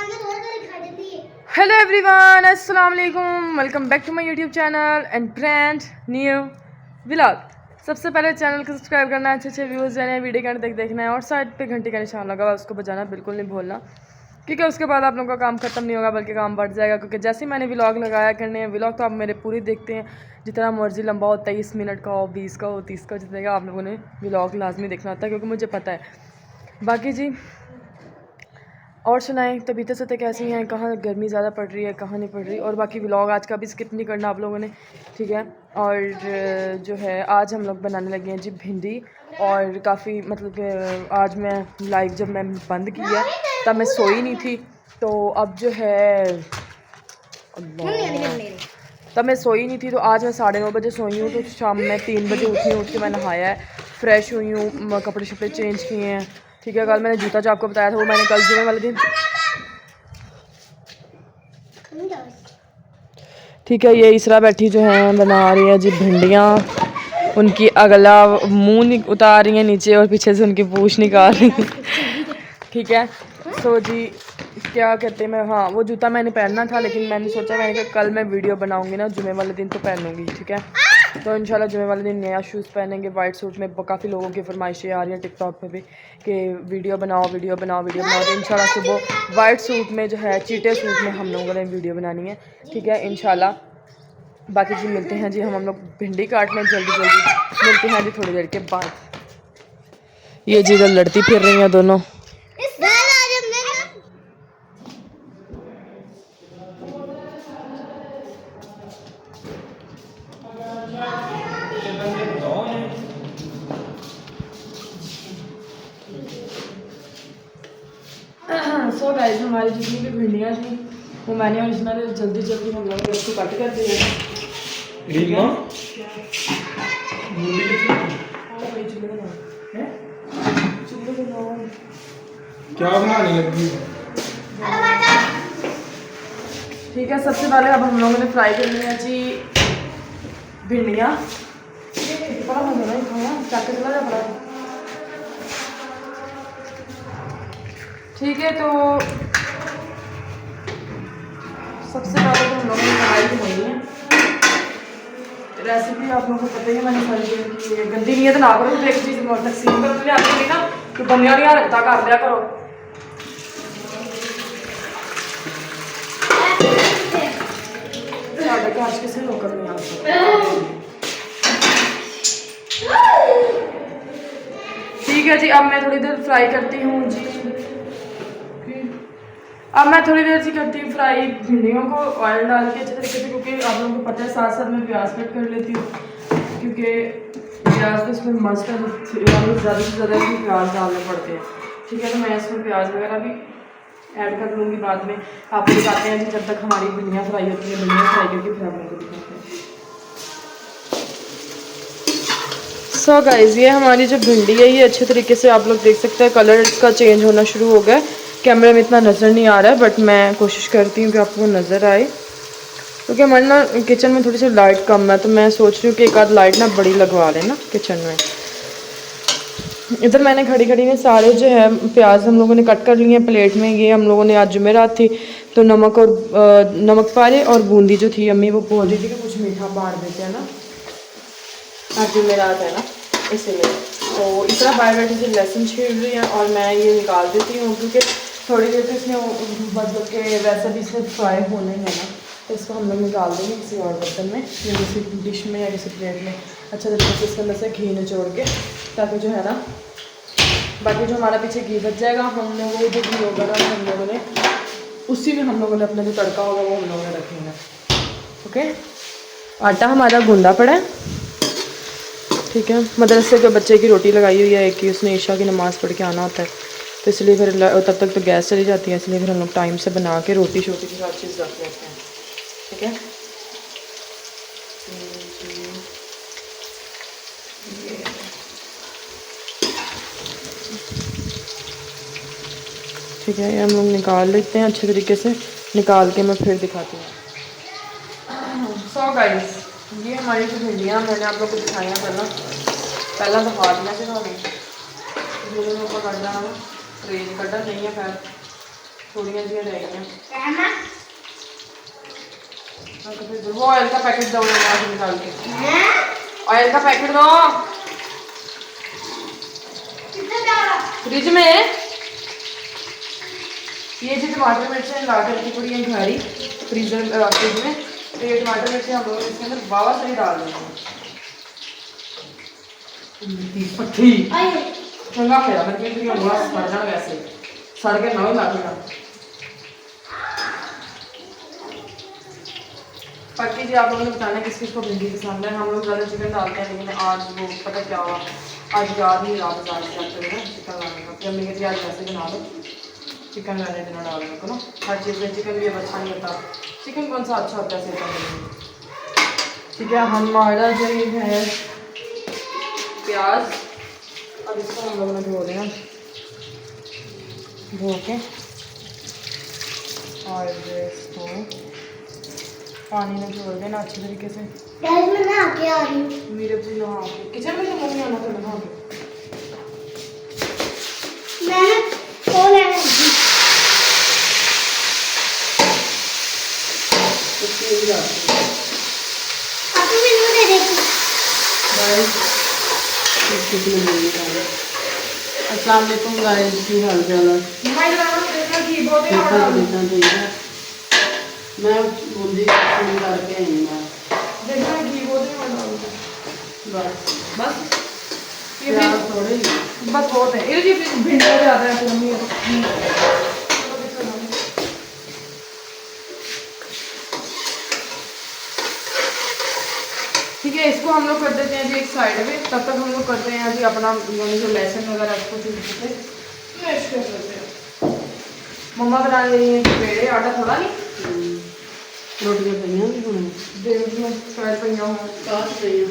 Hello everyone, अस्सलाम वालेकुम। Welcome back to my YouTube channel and brand new vlog. सबसे पहले चैनल को सब्सक्राइब करना, अच्छे व्यूज़ लेने, वीडियो के अंत तक देखना है और साइड पे घंटी का निशान लगा हुआ उसको बजाना बिल्कुल नहीं भूलना, क्योंकि उसके बाद आप लोगों का काम खत्म नहीं होगा बल्कि काम बढ़ जाएगा। क्योंकि जैसे ही मैंने व्लॉग लगाया करने हैं, व्लॉग तो आप मेरे पूरी देखते हैं, जितना मर्जी लंबा हो, 23 मिनट का हो, 20 का हो, 30 का, जितने का आप लोगों ने व्लॉग लाजमी देखना होता है, क्योंकि मुझे पता है। बाकी जी और सुनाएं, तबीयत से तो कैसी हैं, कहाँ गर्मी ज़्यादा पड़ रही है, कहाँ नहीं पड़ रही। और बाकी व्लॉग आज का भी स्किप नहीं करना आप लोगों ने, ठीक है। और जो है आज हम लोग बनाने लगे हैं जी भिंडी। और काफ़ी मतलब कि आज मैं लाइव जब मैं बंद किया तब मैं सोई नहीं थी, तो अब जो है तब मैं सोई नहीं थी, तो आज मैं 9:30 बजे सोई हूँ। तो शाम में 3 बजे उठी हूँ, उठ के मैं नहाया है, फ्रेश हुई हूँ, कपड़े शपड़े चेंज किए हैं, ठीक है। कल मैंने जूता जो आपको बताया था वो मैंने कल जुमे वाले दिन, ठीक है। ये इसरा बैठी जो है बना रही है जी भिंडियाँ। उनकी अगला मुंह उतार रही है नीचे और पीछे से उनकी पूँछ निकाल रही है, ठीक है। सो जी क्या कहते हैं, मैं हाँ वो जूता मैंने पहनना था, लेकिन मैंने सोचा मैंने कहा कल मैं वीडियो बनाऊंगी ना जुमे वाले दिन तो पहनूंगी, ठीक है। तो इंशाल्लाह जुमे वाले दिन नया शूज़ पहनेंगे वाइट सूट में। काफ़ी लोगों की फरमाइशें आ रही हैं टिकटॉक पे भी कि वीडियो बनाओ वीडियो बनाओ वीडियो बनाओ। तो इंशाल्लाह सुबह वाइट सूट में जो है चीटे सूट में हम लोगों ने वीडियो बनानी है, ठीक है इंशाल्लाह। बाकी जी मिलते हैं जी, हम लोग भिंडी काट लें जल्दी मिलते हैं जी थोड़ी देर के बाद। ये जी इधर लड़ती फिर रही हैं दोनों। सो गाइस हमारी जितनी भी भिंडियाँ थी वो मैंने और इसमें जल्दी हम लोग इसको कट कर दिया क्या बनाने लगी, ठीक है। सबसे पहले अब हम लोगों ने फ्राई करनी है जी भिंडियाँ। बड़ा मजा नहीं खाया, चाके चला जा बड़ा, ठीक है। तो सबसे पहले तो हम लोगों ने कढ़ाई बनाई है। रेसिपी आप लोगों को पता ही है, मैंने सारी की है। गंदी नीयत ना करो, तो एक चीज़ तकसीम कर लिया ना तो बनिया नहीं हरकता कर लिया करो। आज किसी नौकर नहीं आता, ठीक है जी। अब मैं थोड़ी देर फ्राई करती हूँ जी, अब मैं थोड़ी देर से करती हूँ फ्राई भिंडियों को ऑयल डाल के अच्छे तरीके से, क्योंकि आप लोगों को पता है साथ साथ मैं प्याज कट कर लेती हूँ, क्योंकि प्याज तो इसमें मस्त है, ज़्यादा से ज़्यादा इसमें प्याज डालने पड़ते हैं, ठीक है। तो मैं इसमें प्याज वगैरह भी ऐड कर लूँगी बाद में। आपको दिखाते हैं जी जब तक हमारी भिंडियाँ फ्राई होती हैं, भिंडियाँ फ्राई करके फिर आप लोगों को दिखाते हैं। सो गाइस ये हमारी जो भिंडी है ये अच्छे तरीके से आप लोग देख सकते हैं कलर इसका चेंज होना शुरू हो गया। कैमरे में इतना नज़र नहीं आ रहा है, बट मैं कोशिश करती हूँ कि आपको नज़र आए, क्योंकि हमारे ना किचन में थोड़ी सी लाइट कम है, तो मैं सोच रही हूँ कि एक आध लाइट ना बड़ी लगवा लें ना किचन में। इधर मैंने खड़ी खड़ी में सारे जो है प्याज हम लोगों ने कट कर लिए हैं प्लेट में। ये हम लोगों ने आज जुमेरात थी तो नमक पारे और बूंदी जो थी अम्मी वो बोल रही थी कि कुछ मीठा बाहर देते हैं ना, आज जुमेरात है ना इसीलिए। तो इस तरह बाय बैठे से लहसुन छील रही है और मैं ये निकाल देती हूँ, क्योंकि थोड़ी देर तो इसमें मतलब के वैसे भी इसमें फ्राई होने हैं ना, तो इसको हम लोग निकाल देंगे किसी और बर्तन में या किसी डिश में या किसी प्लेट में अच्छा तरीके से इसके अंदर से घी निचोड़ के, ताकि जो है ना बाकी जो हमारा पीछे घी बच जाएगा हम लोगों को जो घी होगा ना हम लोगों ने उसी में हम लोगों ने अपना जो तड़का होगा वो हम लोगों ने रखेंगे, ओके। आटा हमारा गूंदा पड़ा है, ठीक है। मदरसे के बच्चे की रोटी लगाई हुई है एक ही, उसने ईशा की नमाज़ पढ़ के आना होता है, तो इसलिए फिर तब तक तो गैस चली जाती है, इसलिए फिर हम लोग टाइम से बना के रोटी शोटी की हर चीज़ रख लेते हैं, ठीक है। ठीक है, ये हम लोग निकाल लेते हैं अच्छे तरीके से, निकाल के मैं फिर दिखाती हूँ। सो गाइस ये हमारी जो भिंडियाँ मैंने आप लोग को दिखाई हैं पहला तो हाथ में से पकड़ना ट्रेन कटा नहीं है खैर, थोड़ियाँ जी रह गई हैं। वो ऑयल का पैकेट दो यहाँ से निकाल के, ऑयल का पैकेट दो फ्रिज में। ये जो टमाटर मिर्चें ला करके थोड़ी ये घरी फ्रीजर फ्रिज में, तो ये टमाटर मिर्चें हम लोग इसके अंदर बाबा से ही डाल देंगे। पट्टी चंगा फेरा मैं कहती हूँ बस सड़ जाना, वैसे सड़ के ना ही लागेगा। बाकी जी आप लोगों ने बताना किस किस को भिंडी पसंद है। हम लोग ज़्यादा चिकन डालते हैं, लेकिन आज वो पता क्या हुआ, आज याद नहीं रहा बाजार से आते हुए चिकन लाने का। फिर हमने कहती आज वैसे बना लो, चिकन लाने दिन डालने को ना, हर चीज़ में चिकन भी अब अच्छा नहीं होता। चिकन कौन सा अच्छा होता है सेहत के लिए। ठीक है, हमारा जो ये है प्याज, अब इसको हम लोगों ने धो देना, धो के और इसको पानी में छोड़ देना अच्छी तरीके से। मैं नहा के आ रही हूँ। मेरे भी नहा के किचन में तो मम्मी आना तो नहा के मैंने वो लेना है। अभी मैंने दे देती। अस्सलाम वालेकुम गाइस, की हाल चाल है? मैं देखना घी बहुत ही देखा तो देखना चाहिए। मैं बूंदी फोन करके आई मैं देखना घी बहुत ही बस बस ये प्याज भी थोड़े ही बस बहुत है। ये भिंडी हो जाता है फिर मम्मी ठीक है। इसको हम लोग कर देते हैं जी एक साइड में, तब तक हम लोग करते हैं जी अपना जो लहसुन वगैरह उसको मैश कर देते हैं। मम्मा बना रही है पेड़े, आटा थोड़ा नहीं रोटियां पईयां भी होने देख लो शायद पईया हो काट पईयां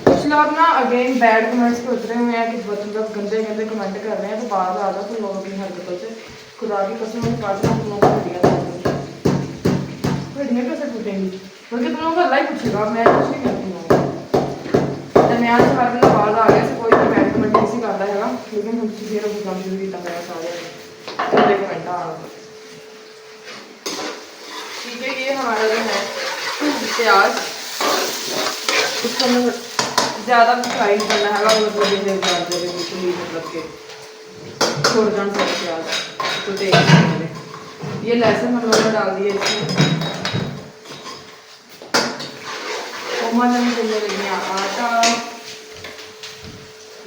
कुछ लोग ना अगेन बैड कमेंट्स पे उतरे हुए हैं कि मतलब गंदे गंदे कमेंट कर रहे हैं, तो बाहर आ जाओ तुम लोगों की हरकतों से। खुदा की कसम में काटना तुम लोगों को हड्डियाँ कैसे टूटेंगी, बल्कि तुम लोगों का लाइक पूछेगा, मैं कुछ नहीं करती हूँ। दरमियान से हर बंदा बाहर आ गया, कोई भी बैड कमेंट नहीं करता है, लेकिन हम किसी को कम भी इतना मेरा सारे गंदे कमेंट आ रहा। ठीक है, ये हमारा जो है प्याज, उसको हमें ज़्यादा फ्राई नहीं करना है, मतलब ये डाल दे मतलब के छोड़ जाना सब प्याज तो तेल। ये लहसुन हम लोगों ने डाल दिया इसमें। मम्मा ने गूंदने लगी हैं आटा,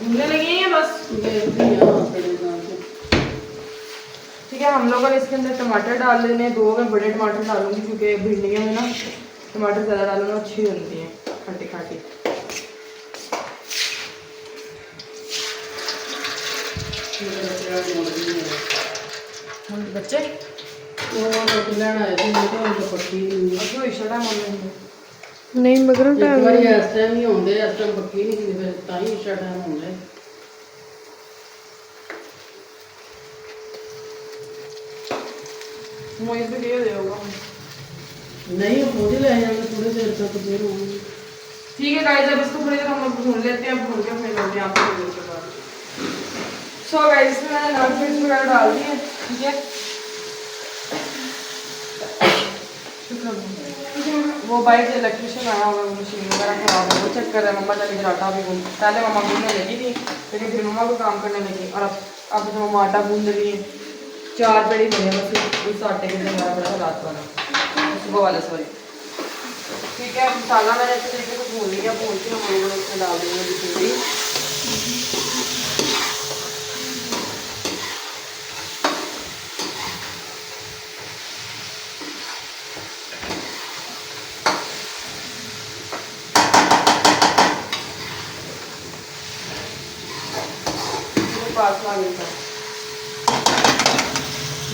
गूंदने लगी हैं बस। ठीक है, हम लोगों ने इसके अंदर टमाटर डाल देने, 2 मैं बड़े टमाटर डालूंगी क्योंकि भिंडियों में ना टमाटर ज़्यादा डालना अच्छी बनती हैं, खट्टी खट्टी। बच्चे रोटी लेना है तो पक्की अच्छा इशा टाइम होने नहीं मगर एक बार इस टाइम ही होंगे, इस टाइम पक्की नहीं थी, फिर ताई इस टाइम होंगे। मोइज भी ये देगा नहीं मुझे ले जाएंगे थोड़ी देर तक देर होगी। ठीक है गाइस, अब इसको थोड़ी देर हम लोग भून लेते हैं, भून के फिर मिलते हैं आपको वीडियो के बाद। सो गाइस, इसमें मैंने नमक मिर्च वगैरह डाल दी है। ठीक है, वो बाइक से इलेक्ट्रिशियन आया हुआ, मशीन वगैरह खराब है, वो चेक कर रहे हैं। मम्मा चली आटा भी गूंद, पहले मम्मा गूंदने लगी थी, लेकिन फिर मम्मा को काम करने लगी, और अब जो मम्मा आटा गूंद रही है, 4 पेड़ी बने बस उस आटे के लिए बड़ा बड़ा रात वाला सुबह वाला सॉरी। ठीक है, मसाला मैंने अच्छे तरीके से भून लिया, भून के हम लोगों ने इसमें डाल देंगे भिंडी।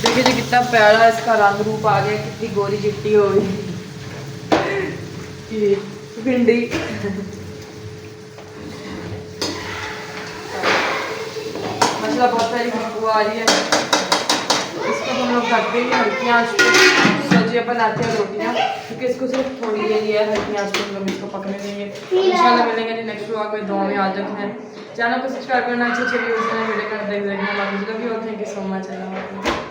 देखिए जी कितना प्यारा इसका रंग रूप आ गया, कितनी गोरी चिट्टी हो गई ये भिंडी। मसाला बहुत प्यारी खुशबू आ रही है। इसको हम लोग ढक देंगे हल्की आंच पे, जी अपन बनाते हैं रोटियाँ, क्योंकि इसको सिर्फ थोड़ी देरी है हल्की आंच पे हम इसको पकने देंगे। इंशाल्लाह मिलेंगे नेक्स्ट व्लॉग में। दुआ में याद रखना है, चैनल को सब्सक्राइब करना, अच्छे वीडियोस वीडियो कर देखना। बाकी love you, thank you so much. अल्लाह हाफ़िज़।